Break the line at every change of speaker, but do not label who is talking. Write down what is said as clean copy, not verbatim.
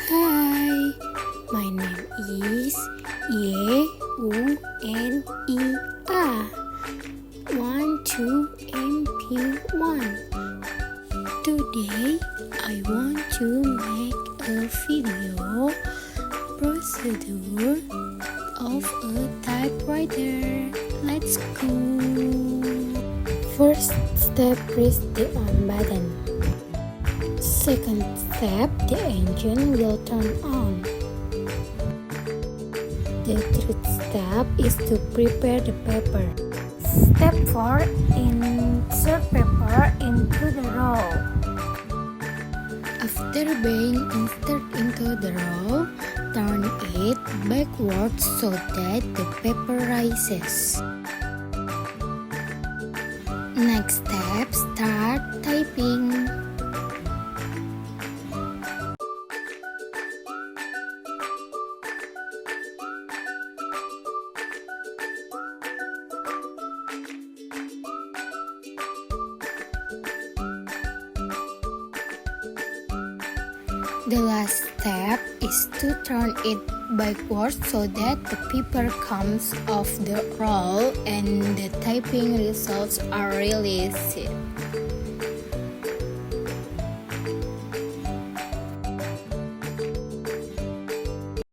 Hi, my name is Yeunea. 12MP1. Today, I want to make a video procedure of a typewriter. Let's go. First step, press the on button. Second step, the engine will turn on. The third step is to prepare the paper. Step 4, insert paper into the roll. After being inserted into the roll, turn it backwards so that the paper rises. Next step, start typing. The last step is to turn it backwards so that the paper comes off the roll and the typing results are released.